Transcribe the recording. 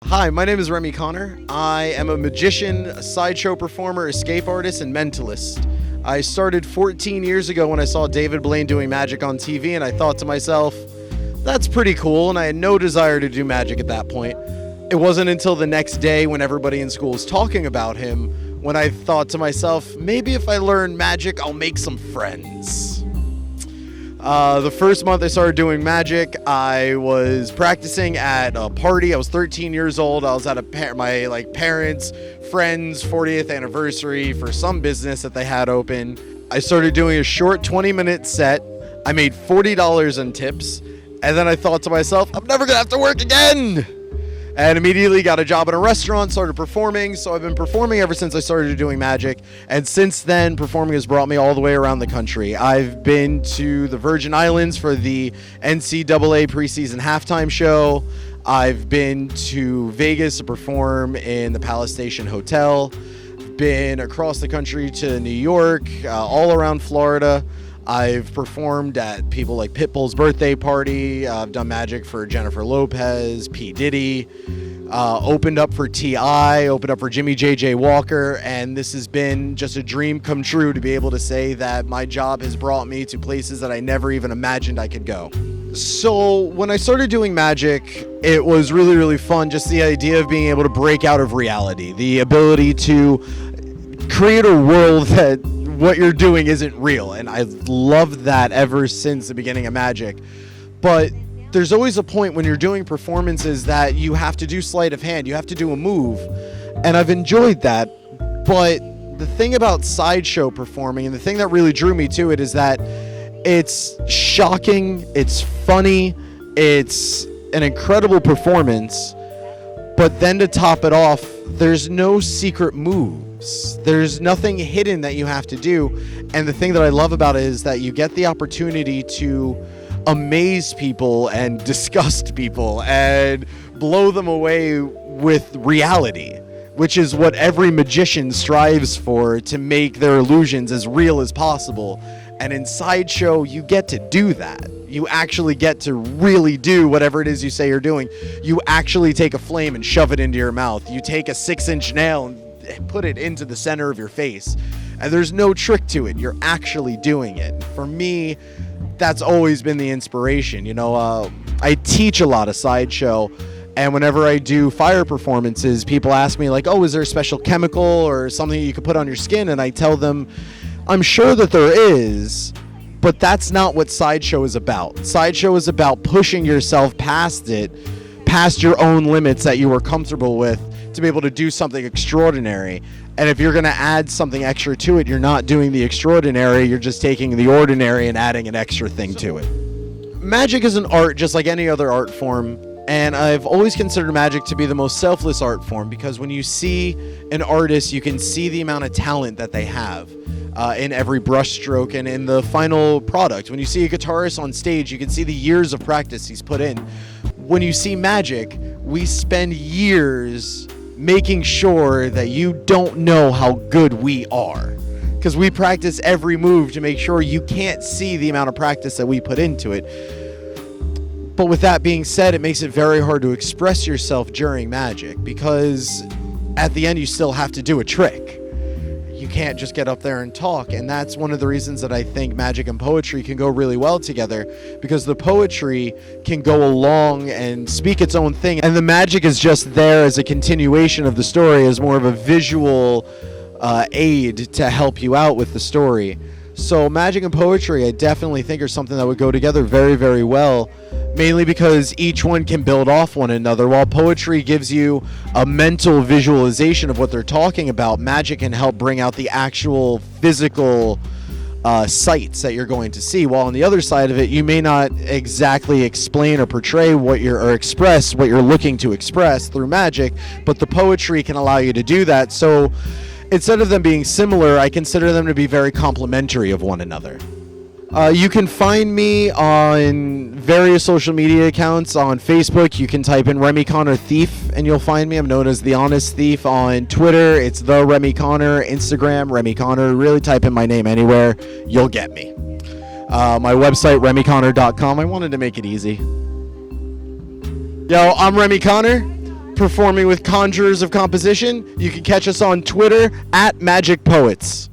Hi, my name is Remy Connor. I am a magician, a sideshow performer, escape artist, and mentalist. I started 14 years ago when I saw David Blaine doing magic on TV, and I thought to myself, that's pretty cool, and I had no desire to do magic at that point. It wasn't until the next day when everybody in school was talking about him when I thought to myself, maybe if I learn magic, I'll make some friends. The first month I started doing magic, I was practicing at a party. I was 13 years old. I was at my parents' friends' 40th anniversary for some business that they had open. I started doing a short 20-minute set. I made $40 in tips, and then I thought to myself, I'm never gonna have to work again. And immediately got a job in a restaurant, started performing. So I've been performing ever since I started doing magic. And since then, performing has brought me all the way around the country. I've been to the Virgin Islands for the NCAA preseason halftime show. I've been to Vegas to perform in the Palace Station Hotel. Been across the country to New York, all around Florida. I've performed at people like Pitbull's birthday party. I've done magic for Jennifer Lopez, P. Diddy, opened up for T.I., opened up for Jimmy J.J. Walker, and this has been just a dream come true to be able to say that my job has brought me to places that I never even imagined I could go. So when I started doing magic, it was really, really fun, just the idea of being able to break out of reality, the ability to create a world that what you're doing isn't real, and I've loved that ever since the beginning of magic. But there's always a point when you're doing performances that you have to do sleight of hand, you have to do a move, and I've enjoyed that. But the thing about sideshow performing, and the thing that really drew me to it, is that it's shocking, it's funny, it's an incredible performance, but then to top it off, there's no secret moves. There's nothing hidden that you have to do. And the thing that I love about it is that you get the opportunity to amaze people and disgust people and blow them away with reality, which is what every magician strives for, to make their illusions as real as possible. And in sideshow, you get to do that. You actually get to really do whatever it is you say you're doing. You actually take a flame and shove it into your mouth. You take a 6-inch nail and put it into the center of your face. And there's no trick to it. You're actually doing it. For me, that's always been the inspiration. I teach a lot of sideshow, and whenever I do fire performances, people ask me like, oh, is there a special chemical or something you could put on your skin? And I tell them, I'm sure that there is, but that's not what sideshow is about. Sideshow is about pushing yourself past it, past your own limits that you were comfortable with, to be able to do something extraordinary. And if you're going to add something extra to it, you're not doing the extraordinary, you're just taking the ordinary and adding an extra thing to it. Magic is an art just like any other art form, and I've always considered magic to be the most selfless art form, because when you see an artist, you can see the amount of talent that they have in every brushstroke and in the final product. When you see a guitarist on stage, you can see the years of practice he's put in. When you see magic, we spend years making sure that you don't know how good we are, because we practice every move to make sure you can't see the amount of practice that we put into it. But with that being said, it makes it very hard to express yourself during magic, because at the end you still have to do a trick. You can't just get up there and talk, and that's one of the reasons that I think magic and poetry can go really well together, because the poetry can go along and speak its own thing, and the magic is just there as a continuation of the story, as more of a visual aid to help you out with the story. So magic and poetry, I definitely think, are something that would go together very, very well, mainly because each one can build off one another. While poetry gives you a mental visualization of what they're talking about, magic can help bring out the actual physical sights that you're going to see. While on the other side of it, you may not exactly explain or portray or express what you're looking to express through magic, but the poetry can allow you to do that. So instead of them being similar, I consider them to be very complementary of one another. You can find me on various social media accounts. On Facebook, you can type in Remy Connor Thief, and you'll find me. I'm known as The Honest Thief. On Twitter, it's The Remy Connor. Instagram, Remy Connor. Really type in my name anywhere, you'll get me. My website, RemyConnor.com. I wanted to make it easy. Yo, I'm Remy Connor. performing with conjurers of composition. You can catch us on Twitter at Magic Poets.